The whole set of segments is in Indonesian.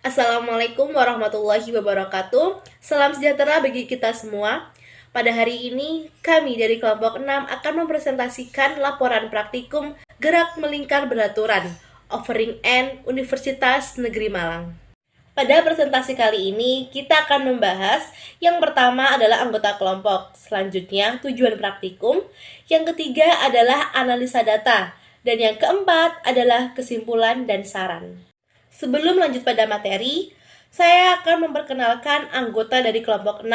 Assalamualaikum warahmatullahi wabarakatuh. Salam sejahtera bagi kita semua. Pada hari ini, kami dari kelompok 6 akan mempresentasikan laporan praktikum Gerak Melingkar Beraturan, Offering N Universitas Negeri Malang. Pada presentasi kali ini, kita akan membahas yang pertama adalah anggota kelompok, selanjutnya tujuan praktikum, yang ketiga adalah analisa data, dan yang keempat adalah kesimpulan dan saran. Sebelum lanjut pada materi, saya akan memperkenalkan anggota dari kelompok 6,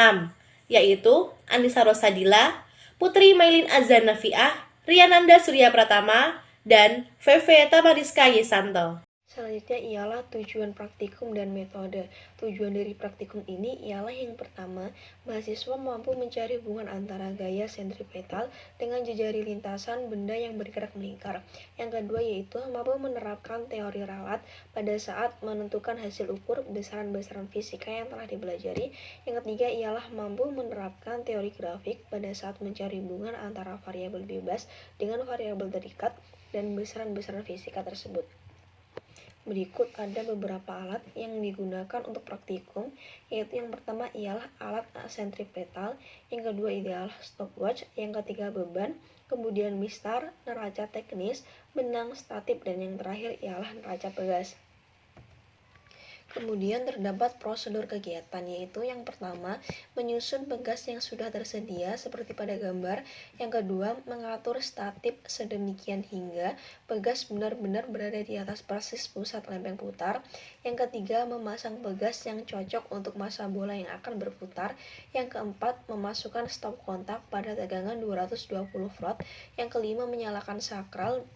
yaitu Anissa Rosadila, Putri Mailin Azan Nafiah, Riananda Surya Pratama, dan Veve Tamariska Yesanto. Selanjutnya ialah tujuan praktikum dan metode. Tujuan dari praktikum ini ialah yang pertama, mahasiswa mampu mencari hubungan antara gaya sentripetal dengan jejari lintasan benda yang bergerak melingkar. Yang kedua yaitu mampu menerapkan teori ralat pada saat menentukan hasil ukur besaran-besaran fisika yang telah dipelajari. Yang ketiga ialah mampu menerapkan teori grafik pada saat mencari hubungan antara variabel bebas dengan variabel terikat dan besaran-besaran fisika tersebut. Berikut ada beberapa alat yang digunakan untuk praktikum, yaitu yang pertama ialah alat sentripetal, yang kedua ialah stopwatch, yang ketiga beban, kemudian mistar, neraca teknis, benang statif, dan yang terakhir ialah neraca pegas. Kemudian terdapat prosedur kegiatan, yaitu yang pertama, menyusun pegas yang sudah tersedia seperti pada gambar. Yang kedua, mengatur statif sedemikian hingga pegas benar-benar berada di atas persis pusat lempeng putar. Yang ketiga, memasang pegas yang cocok untuk massa bola yang akan berputar. Yang keempat, memasukkan stop kontak pada tegangan 220 volt. Yang kelima, menyalakan sakral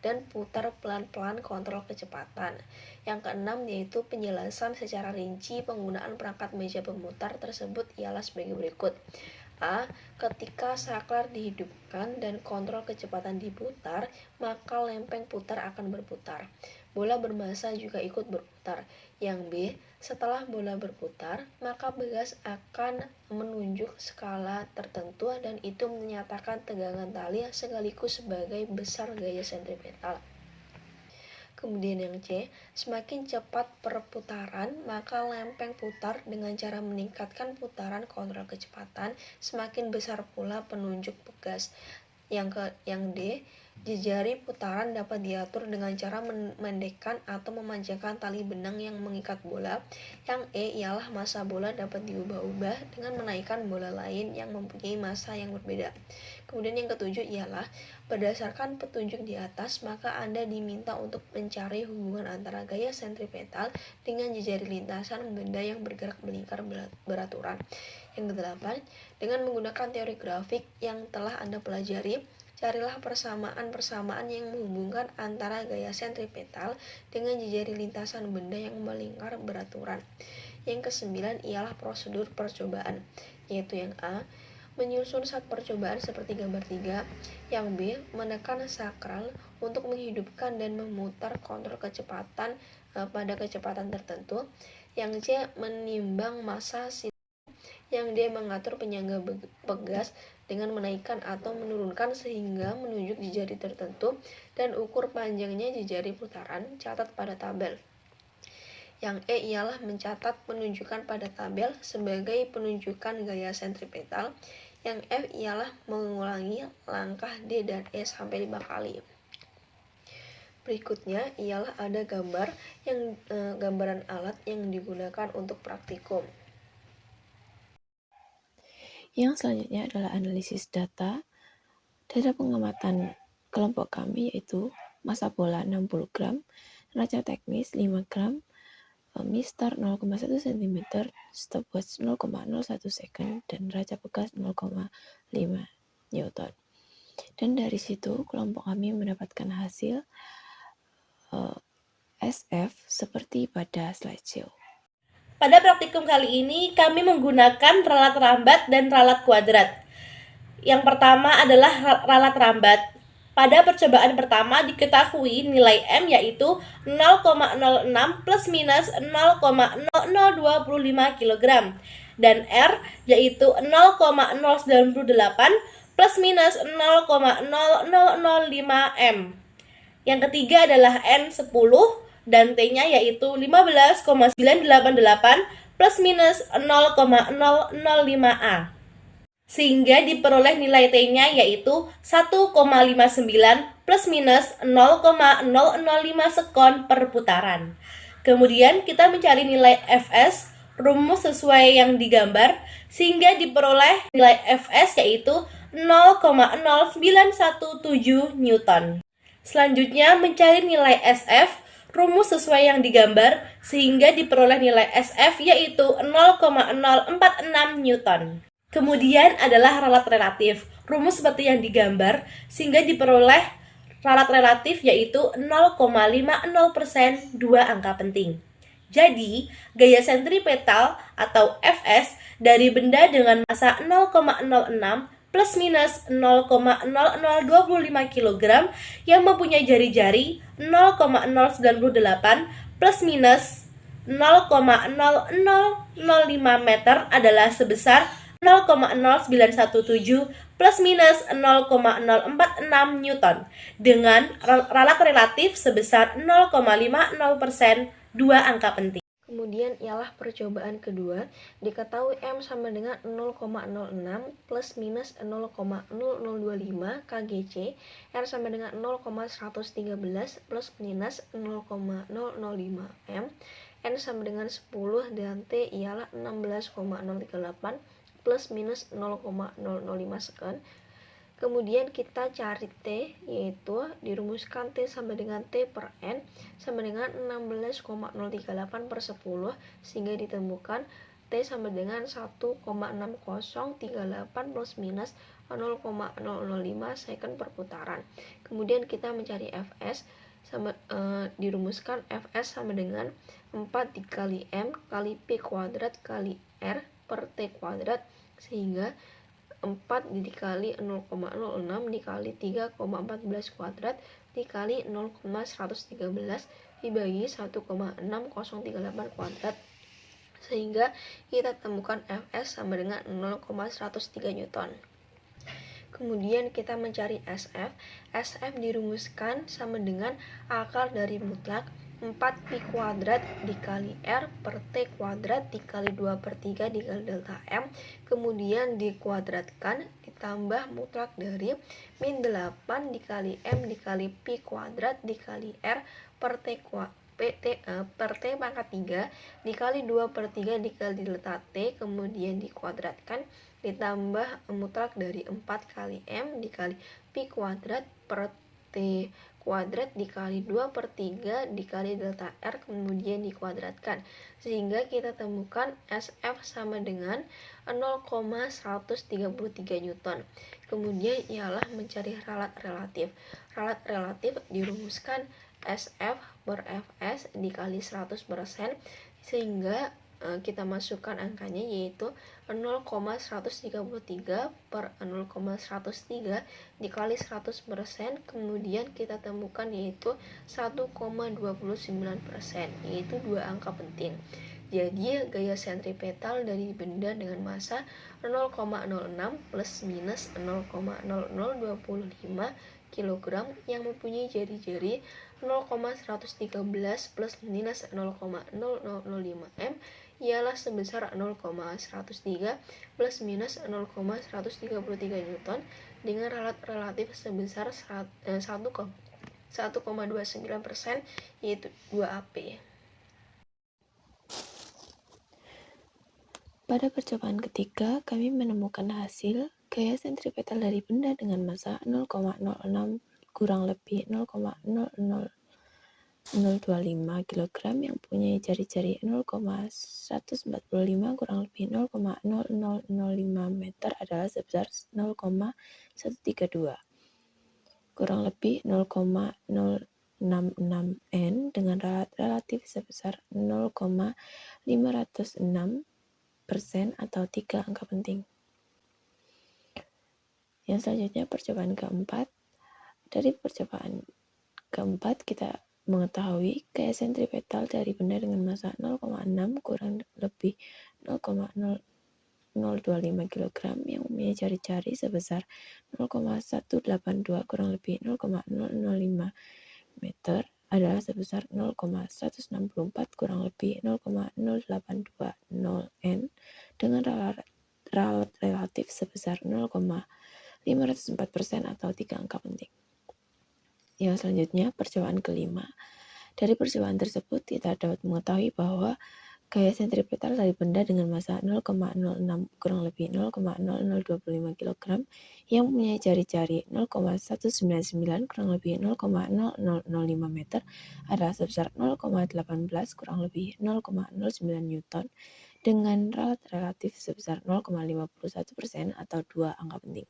dan putar pelan-pelan kontrol kecepatan. Yang keenam yaitu penjelasan secara rinci penggunaan perangkat meja pemutar tersebut ialah sebagai berikut. A. Ketika saklar dihidupkan dan kontrol kecepatan diputar, maka lempeng putar akan berputar. Bola bermassa juga ikut berputar. Yang B. Setelah bola berputar, maka pegas akan menunjuk skala tertentu dan itu menyatakan tegangan tali sekaligus sebagai besar gaya sentripetal. Kemudian yang C, semakin cepat perputaran, maka lempeng putar dengan cara meningkatkan putaran kontrol kecepatan, semakin besar pula penunjuk pegas. Yang D, jejari putaran dapat diatur dengan cara memendekkan atau memanjangkan tali benang yang mengikat bola. Yang E ialah massa bola dapat diubah-ubah dengan menaikkan bola lain yang mempunyai massa yang berbeda. Kemudian yang ketujuh ialah berdasarkan petunjuk di atas, maka Anda diminta untuk mencari hubungan antara gaya sentripetal dengan jejari lintasan benda yang bergerak melingkar beraturan. Yang kedelapan, dengan menggunakan teori grafik yang telah Anda pelajari, carilah persamaan-persamaan yang menghubungkan antara gaya sentripetal dengan jejari lintasan benda yang melingkar beraturan. Yang kesembilan ialah prosedur percobaan, yaitu yang A, menyusun saat percobaan seperti gambar 3, yang B, menekan sakral untuk menghidupkan dan memutar kontrol kecepatan pada kecepatan tertentu, yang C, menimbang massa, yang D, mengatur penyangga pegas dengan menaikkan atau menurunkan sehingga menunjuk jejari tertentu, dan ukur panjangnya jejari putaran, catat pada tabel. Yang E ialah mencatat penunjukan pada tabel sebagai penunjukan gaya sentripetal. Yang F ialah mengulangi langkah D dan E sampai 5 kali. Berikutnya ialah ada gambaran alat yang digunakan untuk praktikum. Yang selanjutnya adalah analisis data. Data pengamatan kelompok kami yaitu massa bola 60 gram, neraca teknis 5 gram, mistar 0,1 cm, stopwatch 0,01 second, dan neraca pegas 0,5 Newton. Dan dari situ kelompok kami mendapatkan hasil SF seperti pada slideshow. Pada praktikum kali ini, kami menggunakan ralat rambat dan ralat kuadrat. Yang pertama adalah ralat rambat. Pada percobaan pertama diketahui nilai M yaitu 0,06 plus minus 0,0025 kg dan R yaitu 0,098 plus minus 0,0005 M. Yang ketiga adalah N10 dan T-nya yaitu 15,988 plus minus 0,005A. Sehingga diperoleh nilai T-nya yaitu 1,59 plus minus 0,005 sekon per putaran. Kemudian kita mencari nilai Fs, rumus sesuai yang digambar, sehingga diperoleh nilai Fs yaitu 0,0917 Newton. Selanjutnya mencari nilai SF, rumus sesuai yang digambar, sehingga diperoleh nilai SF yaitu 0,046 Newton. Kemudian adalah ralat relatif, rumus seperti yang digambar, sehingga diperoleh ralat relatif yaitu 0,50%, dua angka penting. Jadi, gaya sentripetal atau Fs dari benda dengan massa 0,06 plus minus 0,0025 kg yang mempunyai jari-jari 0,098 plus minus 0,0005 meter adalah sebesar 0,0917 plus minus 0,046 Newton dengan ralat relatif sebesar 0,50%, dua angka penting. Kemudian ialah percobaan kedua, diketahui M sama dengan 0,06 plus minus 0,0025 kgc, R sama dengan 0,113 plus minus 0,005 M, N sama dengan 10 dan T ialah 16,038 plus minus 0,005 sekon. Kemudian kita cari T, yaitu dirumuskan T sama dengan T per N sama dengan 16,038 per 10, sehingga ditemukan T sama dengan 1,6038 plus minus 0,005 second per putaran. Kemudian kita mencari Fs, dirumuskan Fs sama dengan 4 dikali M kali P kuadrat kali R per T kuadrat, sehingga 4 dikali 0,06 dikali 3,14 kuadrat dikali 0,113 dibagi 1,6038 kuadrat, sehingga kita temukan Fs sama dengan 0,103 Newton. Kemudian kita mencari SF. SF dirumuskan sama dengan akar dari mutlak 4pi kuadrat dikali R per T kuadrat dikali 2 per 3 dikali delta M, kemudian dikuadratkan ditambah mutlak dari min 8 dikali M dikali pi kuadrat dikali R per T per T pangkat 3 dikali 2 per 3 dikali delta T, kemudian dikuadratkan ditambah mutlak dari 4 kali M dikali pi kuadrat per T kuadrat dikali 2 per 3 dikali delta R, kemudian dikuadratkan, sehingga kita temukan SF sama dengan 0,133 Newton. Kemudian ialah mencari ralat relatif. Ralat relatif dirumuskan SF per Fs dikali 100%, sehingga kita masukkan angkanya yaitu 0,133 per 0,103 dikali 100%, kemudian kita temukan yaitu 1,29%, yaitu dua angka penting. Jadi gaya sentripetal dari benda dengan massa 0,06 plus minus 0,0025 kg yang mempunyai jari-jari 0,113 plus minus 0,0005 M ialah sebesar 0,103 plus minus 0,133 Newton dengan ralat relatif sebesar 1,29%, yaitu 2AP. Pada percobaan ketiga, kami menemukan hasil gaya sentripetal dari benda dengan massa 0,06 kurang lebih 0,00025 kg yang punya jari-jari 0,145 kurang lebih 0,0005 meter adalah sebesar 0,132 kurang lebih 0,066 N dengan ralat relatif sebesar 0,506% atau 3 angka penting. Yang selanjutnya percobaan keempat. Dari percobaan keempat kita mengetahui gaya sentripetal dari benda dengan massa 0,6 kurang lebih 0,0025 kg yang mempunyai jari-jari sebesar 0,182 kurang lebih 0,005 meter adalah sebesar 0,164 kurang lebih 0,0820 N dengan ralat relatif sebesar 0,504% atau 3 angka penting. Yang selanjutnya, percobaan kelima. Dari percobaan tersebut, kita dapat mengetahui bahwa gaya sentripetal dari benda dengan massa 0,06 kurang lebih 0,0025 kg yang mempunyai jari-jari 0,199 kurang lebih 0,0005 meter adalah sebesar 0,18 kurang lebih 0,09 Newton dengan ralat relatif sebesar 0,51% atau 2 angka penting.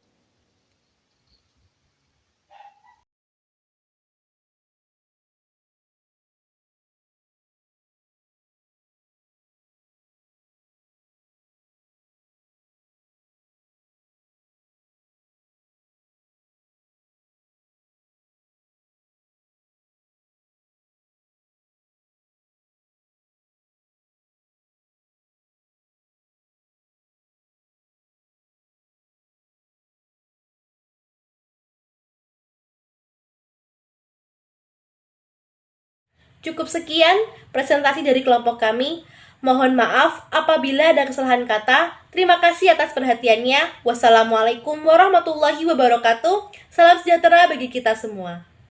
Cukup sekian presentasi dari kelompok kami. Mohon maaf apabila ada kesalahan kata. Terima kasih atas perhatiannya. Wassalamualaikum warahmatullahi wabarakatuh. Salam sejahtera bagi kita semua.